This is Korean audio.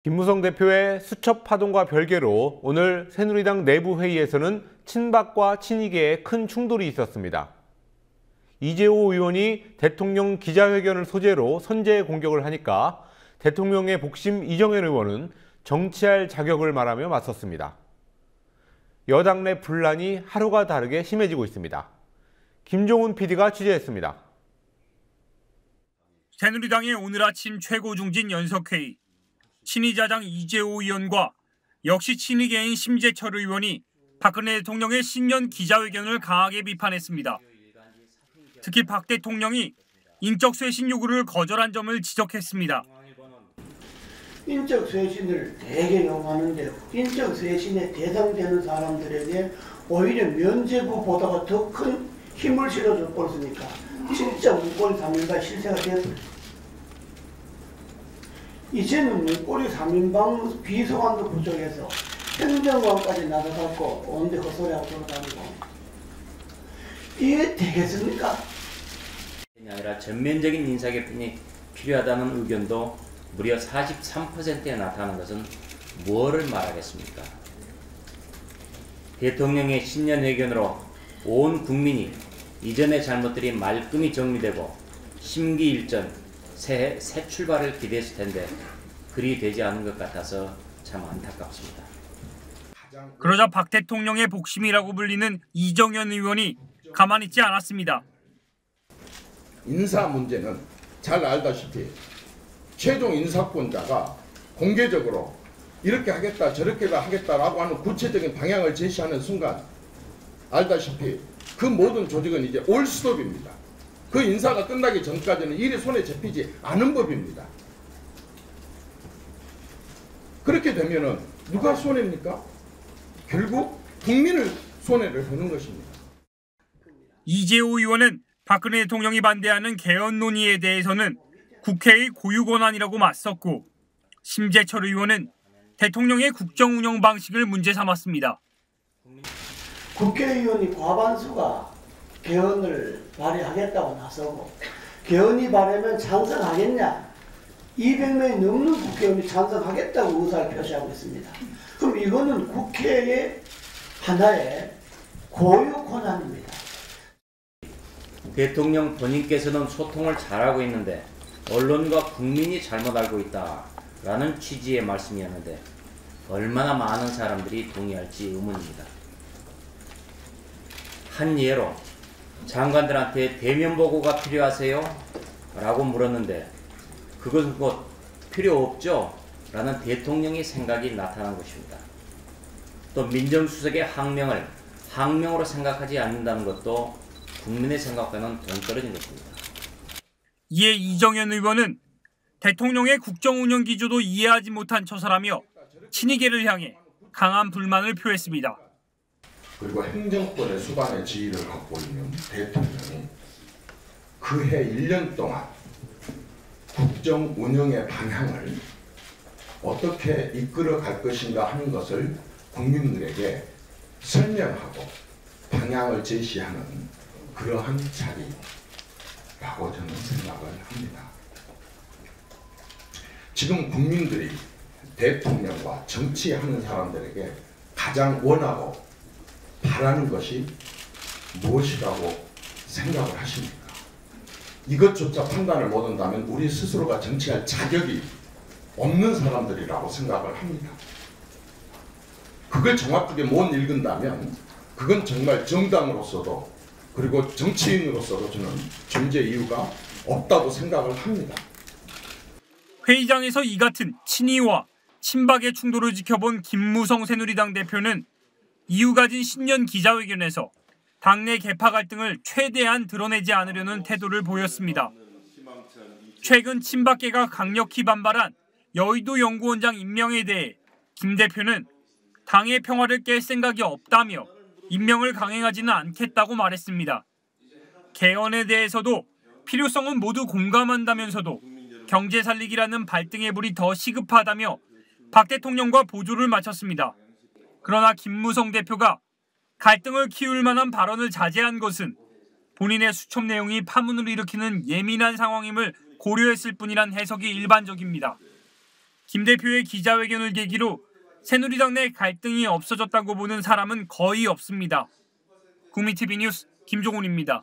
김무성 대표의 수첩 파동과 별개로 오늘 새누리당 내부 회의에서는 친박과 친이계에 큰 충돌이 있었습니다. 이재호 의원이 대통령 기자회견을 소재로 선제 공격을 하니까 대통령의 복심 이정현 의원은 정치할 자격을 말하며 맞섰습니다. 여당 내 분란이 하루가 다르게 심해지고 있습니다. 김종훈 PD가 취재했습니다. 새누리당의 오늘 아침 최고 중진 연석회의. 친이자당 이재호 의원과 역시 친이계인 심재철 의원이 박근혜 대통령의 신년 기자회견을 강하게 비판했습니다. 특히 박 대통령이 인적 쇄신 요구를 거절한 점을 지적했습니다. 인적 쇄신을 되게 요구하는데 인적 쇄신에 대상되는 사람들에게 오히려 면죄부보다가 더 큰 힘을 실어줘 버렸으니까 진짜 문고리 3인방 실세가 되었습니다. 이제는 문고리 3인방 비서관도 부족해서 행정관까지 나서갖고 온데 헛소리하고 돌아다니고 이게 되겠습니까? 아니라 전면적인 인사 개편이 필요하다는 의견도 무려 43%에 나타나는 것은 무엇을 말하겠습니까? 대통령의 신년회견으로 온 국민이 이전의 잘못들이 말끔히 정리되고 심기일전 새 출발을 기대했을 텐데 그리 되지 않은 것 같아서 참 안타깝습니다. 그러자 박 대통령의 복심이라고 불리는 이정현 의원이 가만히 있지 않았습니다. 인사 문제는 잘 알다시피 최종 인사권자가 공개적으로 이렇게 하겠다 저렇게 하겠다라고 하는 구체적인 방향을 제시하는 순간 알다시피 그 모든 조직은 이제 올 스톱입니다. 그 인사가 끝나기 전까지는 일이 손에 잡히지 않은 법입니다. 그렇게 되면은 누가 손해입니까? 결국 국민을 손해를 보는 것입니다. 이재호 의원은 박근혜 대통령이 반대하는 개헌 논의에 대해서는 국회의 고유 권한이라고 맞섰고 심재철 의원은 대통령의 국정 운영 방식을 문제 삼았습니다. 국회의원이 과반수가 개헌을 발의하겠다고 나서고 개헌이 발의하면 찬성하겠냐? 200명이 넘는 국회의원이 찬성하겠다고 의사를 표시하고 있습니다. 그럼 이거는 국회의 하나의 고유 권한입니다. 대통령 본인께서는 소통을 잘하고 있는데 언론과 국민이 잘못 알고 있다라는 취지의 말씀이었는데 얼마나 많은 사람들이 동의할지 의문입니다. 한 예로 장관들한테 대면 보고가 필요하세요? 라고 물었는데 그것은 곧 필요 없죠? 라는 대통령의 생각이 나타난 것입니다. 또 민정수석의 항명을 항명으로 생각하지 않는다는 것도 국민의 생각과는 동떨어진 것입니다. 이에 이정현 의원은 대통령의 국정 운영 기조도 이해하지 못한 처사라며 친이계를 향해 강한 불만을 표했습니다. 그리고 행정권의 수반의 지위를 갖고 있는 대통령이 그해 1년 동안 국정 운영의 방향을 어떻게 이끌어 갈 것인가 하는 것을 국민들에게 설명하고 방향을 제시하는 그러한 자리라고 저는 생각을 합니다. 지금 국민들이 대통령과 정치하는 사람들에게 가장 원하고 바라는 것이 무엇이라고 생각을 하십니까? 이것조차 판단을 못한다면 우리 스스로가 정치할 자격이 없는 사람들이라고 생각을 합니다. 그걸 정확하게 못 읽은다면 그건 정말 정당으로서도 그리고 정치인으로서도 저는 존재 이유가 없다고 생각을 합니다. 회의장에서 이 같은 친이와 친박의 충돌을 지켜본 김무성 새누리당 대표는 이후 가진 신년 기자회견에서 당내 계파 갈등을 최대한 드러내지 않으려는 태도를 보였습니다. 최근 친박계가 강력히 반발한 여의도 연구원장 임명에 대해 김 대표는 당의 평화를 깰 생각이 없다며 임명을 강행하지는 않겠다고 말했습니다. 개헌에 대해서도 필요성은 모두 공감한다면서도 경제 살리기라는 발등의 불이 더 시급하다며 박 대통령과 보조를 마쳤습니다. 그러나 김무성 대표가 갈등을 키울 만한 발언을 자제한 것은 본인의 수첩 내용이 파문을 일으키는 예민한 상황임을 고려했을 뿐이란 해석이 일반적입니다. 김 대표의 기자회견을 계기로 새누리당 내 갈등이 없어졌다고 보는 사람은 거의 없습니다. 국민TV 뉴스 김종훈입니다.